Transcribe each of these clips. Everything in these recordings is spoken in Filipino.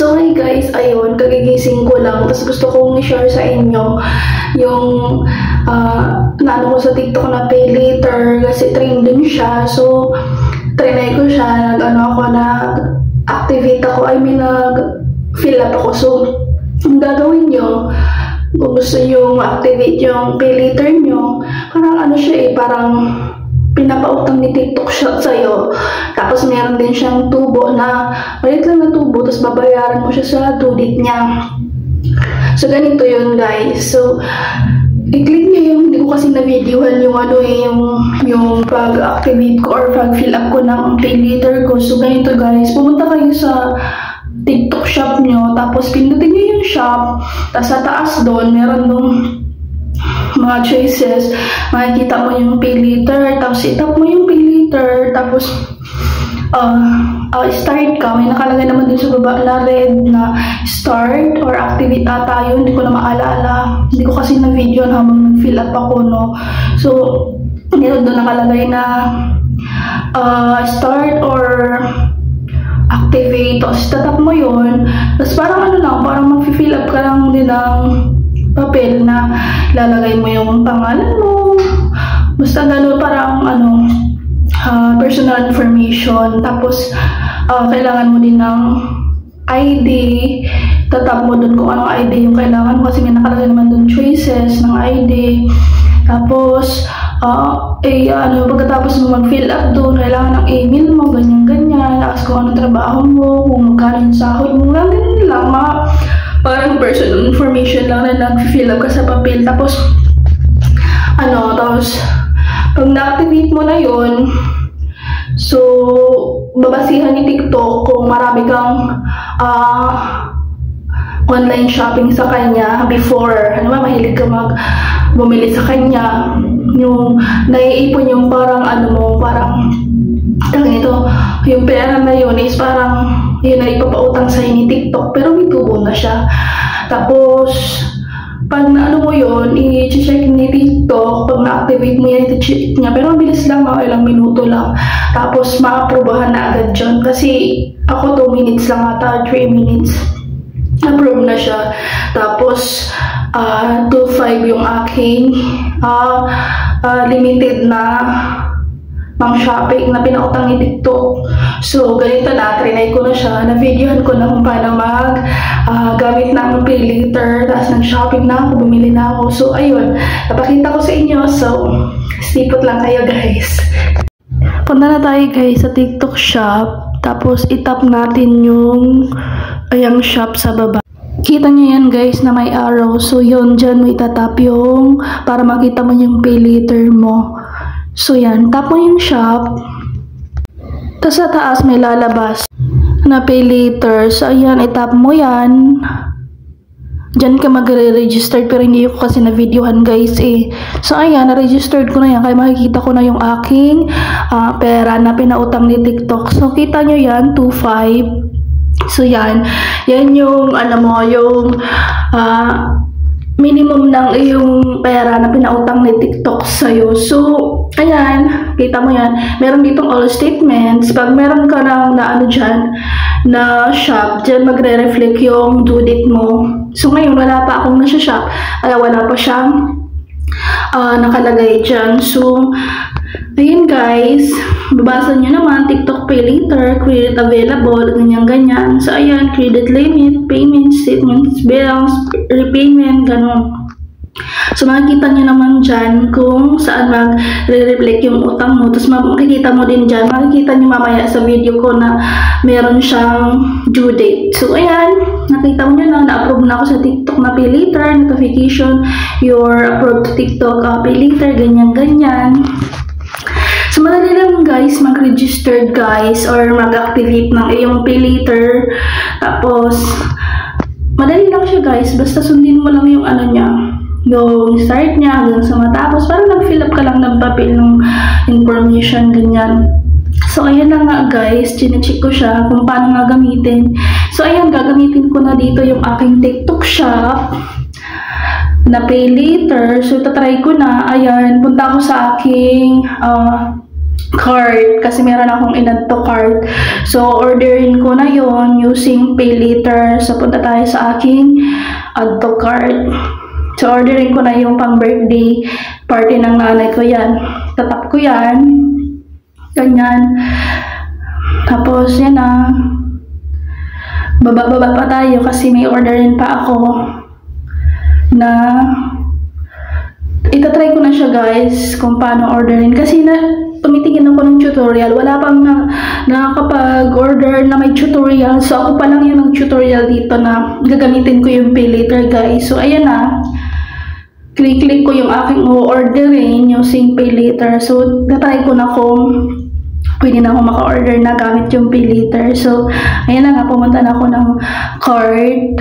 So hi guys, ayun, kagigising ko lang. Tapos gusto kong i-share sa inyo yung naano ko sa TikTok na pay later kasi trending siya. So, trinay ko siya, nag-activate ako, nag-fill up ako. So, ang gagawin nyo, kung gusto nyo ma-activate yung pay later nyo, parang parang pinapautang ni TikTok siya sa'yo. Tapos meron din siyang tubo na, maliit lang na tubo, tapos babayaran mo siya sa due date niya. So, ganito yun guys. So, i-click nyo yung, hindi ko kasi na-videohan yung pag-activate ko or pag-fill up ko ng pay later ko. So, ganito guys, pumunta kayo sa TikTok shop nyo, tapos pindutin nyo yung shop, tapos sa taas doon, meron dong mga choices, makikita mo yung pay later, tapos itap mo yung pay later, tapos start ka, may nakalagay naman din sa baba na red na start or activate ata yun, hindi ko na maalala, hindi ko kasi na video habang nag-fill up ako, no. So, meron doon nakalagay na start or activate, tapos tatap mo yun, tapos parang parang mag-fill up ka lang din ng papel na lalagay mo yung pangalan mo, basta gano'n, parang personal information, tapos kailangan mo din ng ID, tatap mo dun kung anong ID yung kailangan mo kasi may nakalagay naman dun choices ng ID, tapos pagkatapos mo mag-fill up doon, kailangan ng email mo, ganyan-ganyan, tapos kung anong trabaho mo, kung magkano yung sahod mo, ganyan lang, mga parang personal information lang na nag-fill up ka sa papel. Tapos pag na-activate mo na yun, so babasihan ni TikTok kung marami kang online shopping sa kanya before, mahilig ka bumili sa kanya, yung naiipon yung parang yung pera na yun is parang yun na ipapautang sa'yo ni TikTok, pero may tubo na siya. Tapos pag mo yun, i-check ni TikTok, pag na-activate mo yan, i-check niya, pero mabilis lang, mga ilang minuto lang, tapos ma-aprobahan na agad dyan, kasi ako 2 minutes lang ata, 3 minutes approve na siya. Tapos 2.5 yung aking limited na pang shopping na pinautang ni TikTok. So, ganito na, trinay ko na siya, na-videohan ko na kung paano gamit ng pay later, tapos nag-shopping na ako, bumili na ako. So, ayun, napakita ko sa inyo. So, sipot lang kayo guys. Punta na tayo guys sa TikTok shop, tapos itap natin yung shop sa baba. Kita nyo yan guys na may arrow. So, yun, dyan mo itatap yung para makita mo yung pay later mo. So yan, tap mo yung shop, tapos sa taas may lalabas na pay later. So ayan, itap mo yan, dyan ka magre-register, pero hindi ko kasi na-videohan guys So ayan, na-registered ko na yan, kaya makikita ko na yung aking pera na pinautang ni TikTok. So kita nyo yan, 2.5. So yan yung yung minimum ng iyong pera na pinautang ni TikTok sa'yo. So, ayan, kita mo yan. Meron ditong all statements. Pag meron ka ng na shop, dyan magre-reflect yung due date mo. So, ngayon, wala pa akong nasa shop. Wala pa siyang nakalagay dyan. So, ayun guys, babasa nyo naman, TikTok pay later, credit available, ganyan-ganyan. So, ayan, credit limit, payment, statements, bills, repayment, ganun. So, makikita nyo naman dyan kung saan mag-reflect yung utang mo. Tapos, makikita mo din dyan, makikita nyo mamaya sa video ko na meron siyang due date. So, ayan, nakita mo nyo na-approve na ako sa TikTok na pay later, notification, you're approved to TikTok pay later, ganyan-ganyan. So, madali lang guys, mag-registered guys, or mag-activate ng iyong pay later. Tapos, madali lang siya guys, basta sundin mo lang yung yung start niya hanggang sa matapos. Parang nag-fill up ka lang ng papel ng information, ganyan. So, ayan na nga guys, chinecheck ko siya kung paano nga gamitin. So, ayan, gagamitin ko na dito yung aking TikTok shop na pay later. So, tatry ko na. Ayan, punta ako sa aking cart kasi meron akong in-add to cart. So, orderin ko na yon using pay later. So, punta tayo sa aking add to cart. So, orderin ko na yung pang birthday party ng nanay ko yan. Tatap ko yan. Ganyan. Tapos, yan na. Baba-baba pa tayo kasi may orderin pa ako na itatry ko na siya guys kung paano orderin kasi tumitingin ako ng tutorial, wala pang nakakapag-order na may tutorial, so ako pa lang yung nag-tutorial dito na gagamitin ko yung pay later guys. So ayan na, click ko yung aking orderin using pay later. So natry ko na kung pwede na ako maka-order na gamit yung pay later. So ayan na nga, pumunta na ako ng cart.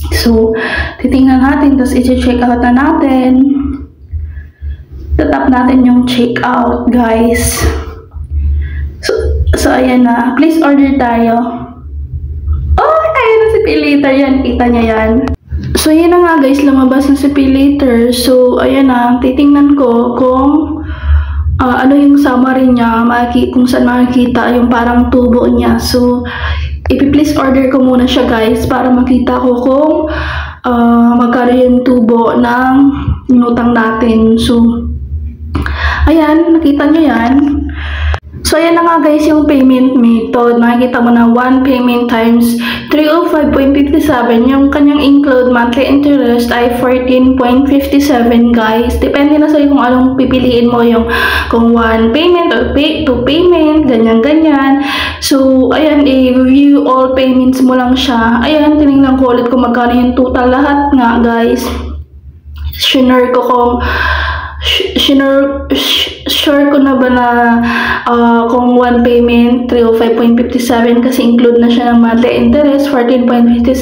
So, titingnan natin, tapos i-check out na natin. Tatap natin yung check out, guys. So ayan na. Please order tayo. Oh, ayan na si pay later yan. Kita niya yan. So, ayan na nga, guys. Lumabas na si pay later. So, ayan na. Titingnan ko kung ano yung summary niya. Kung saan makikita yung parang tubo niya. So, i-please order ko muna siya guys para makita ko kung magkano yung tubo ng inutang natin. So, ayan, nakita nyo yan. So, ayan na nga guys yung payment method. Makikita mo na 1 payment times 305.57. Yung kanyang include monthly interest ay 14.57 guys. Depende na sa'yo kung anong pipiliin mo, yung kung 1 payment or 2 payment, ganyan-ganyan. So, ayan, i-review all payments mo lang siya. Ayan, tinignan ko ulit kung magkano yung total lahat nga guys. Sure ko kung sure ko na ba na kung 1 payment 305.57 kasi include na siya ng monthly interest 14.57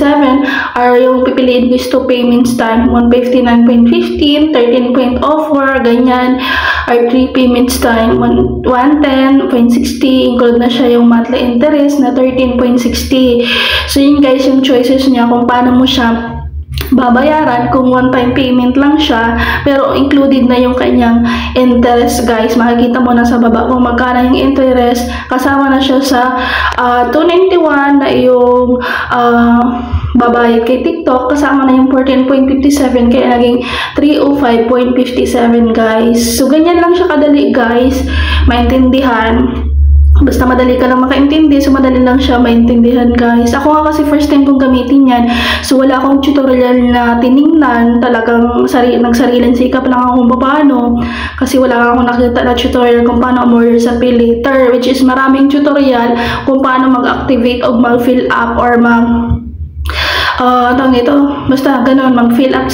or yung pipiliin ko is 2 payments time 159.15 13.04 ganyan or 3 payments time 110.60 include na siya yung monthly interest na 13.60. So yun guys yung choices niya kung paano mo siya babayaran, kung one-time payment lang siya pero included na yung kanyang interest guys. Makikita mo na sa baba kung magkano yung interest, kasama na siya sa 291 na yung babayad kay TikTok, kasama na yung 14.57 kaya naging 305.57 guys. So ganyan lang siya kadali guys maintindihan. Basta madali ka lang makaintindi, so madali lang siya maintindihan guys. Ako nga kasi first time kong gamitin yan, so wala akong tutorial na tiningnan, talagang nagsariling sikap lang akong paano, kasi wala akong nakita na tutorial kung paano umorder sa pay later, which is maraming tutorial kung paano mag-activate o mag-fill up or basta ganun, mag-fill up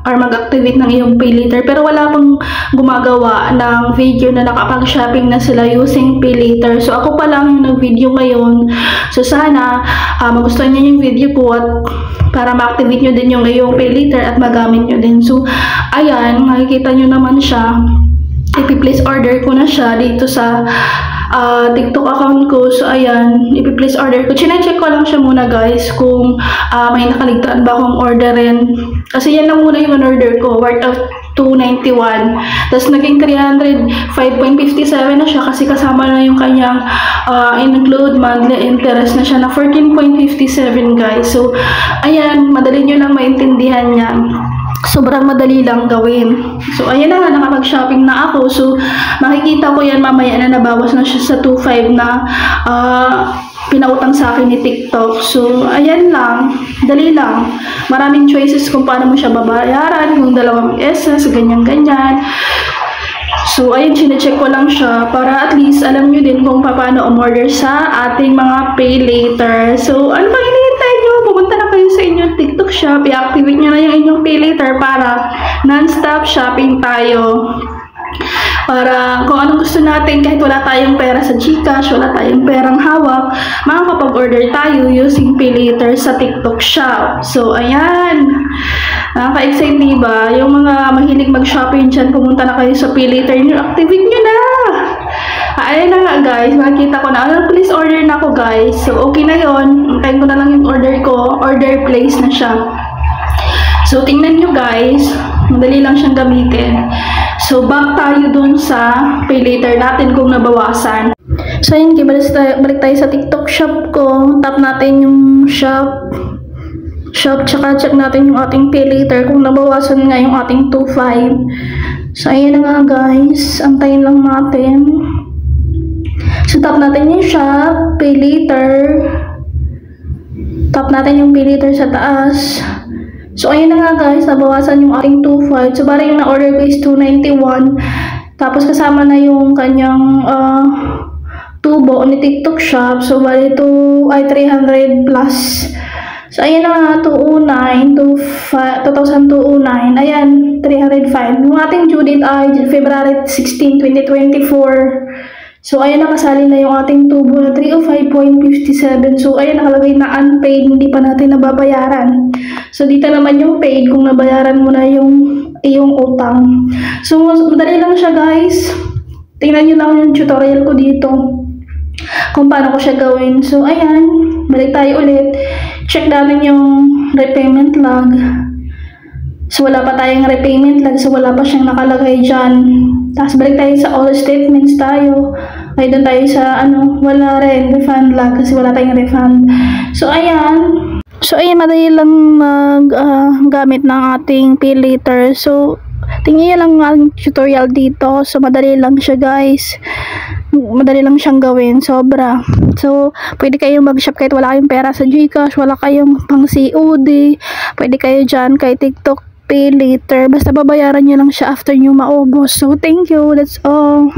or mag-activate ng iyong pay later. Pero wala pang gumagawa ng video na nakapag-shopping na sila using pay later. So ako pa lang yung nag-video ngayon. So sana magustuhan nyo yung video ko at para ma-activate nyo din yung iyong pay later at magamit nyo din. So ayan, makikita nyo naman siya. I-place order ko na siya dito sa TikTok account ko. So ayan, i-place order ko. Chine-check ko lang siya muna guys kung may nakaligtaan ba akong orderin. Kasi yan lang muna yung order ko, worth of 291. Tapos naging 305.57 na siya kasi kasama na yung kanyang include monthly interest na siya na 14.57 guys. So ayan, madali nyo lang maintindihan niya. Sobrang madali lang gawin. So, ayan na nga, nakapag-shopping na ako. So, makikita ko yan mamaya na nabawas na siya sa 2.5 na pinautang sa akin ni TikTok. So, ayan lang. Dali lang. Maraming choices kung paano mo siya babayaran. Kung 2 beses, ganyan-ganyan. So, ayun, chinecheck ko lang siya para at least alam nyo din kung paano umorder sa ating mga pay later. So, ano pang hinihintay nyo? Pumunta na kayo sa inyong TikTok shop. I-activate nyo na yung inyong pay later para non-stop shopping tayo. Para kung anong gusto natin, kahit wala tayong pera sa GCash, wala tayong perang hawak, makakapag-order tayo using pay later sa TikTok shop. So, ayan. Nakaka-excite diba? Yung mga mahilig mag-shopping dyan, pumunta na kayo sa pay later nyo, activate nyo na! Ayan na nga guys, makikita ko na. Please order na ako guys. So, okay na yun. Antayin ko na lang yung order ko. Order place na siya. So, tingnan nyo guys. Madali lang siyang gamitin. So, back tayo dun sa pay later natin kung nabawasan. So, yun, balik tayo sa TikTok shop ko. Tap natin yung shop, tsaka check natin yung ating pay later kung nabawasan nga yung ating 2.5. So, ayan na nga guys. Antayin lang natin. So, tap natin yung shop, pay later. Tap natin yung pay later sa taas. So, ayun na nga guys, nabawasan yung ating 2.5. So, bari yung na-order ko is 291. Tapos, kasama na yung kanyang tubo ni TikTok shop. So, bari 300 plus. So, ayun na nga, 2,209. Ayan, 305. Yung ating due date ay February 16, 2024. So, ayan, nakasali na yung ating tubo na 305.57. So, ayan, nakalagay na unpaid, hindi pa natin nababayaran. So, dito naman yung paid kung nabayaran mo na yung utang. So, madali lang siya, guys. Tingnan nyo lang yung tutorial ko dito kung paano ko siya gawin. So, ayan, balik tayo ulit. Check natin yung repayment log. So, wala pa tayong repayment log. So, wala pa siyang nakalagay dyan. Tapos, balik tayo sa all statements tayo. Ay, doon tayo sa, wala rin, refund log. Kasi wala tayong refund. So, ayan. Madali lang gamit ng ating pay later. So, tingnan lang ang tutorial dito. So, madali lang siya, guys. Madali lang siyang gawin. Sobra. So, pwede kayong mag-shop kahit wala kayong pera sa GCash, wala kayong pang COD. Pwede kayo dyan kay TikTok pay later. Basta babayaran nyo lang siya after nyo maubos. So, thank you. That's all.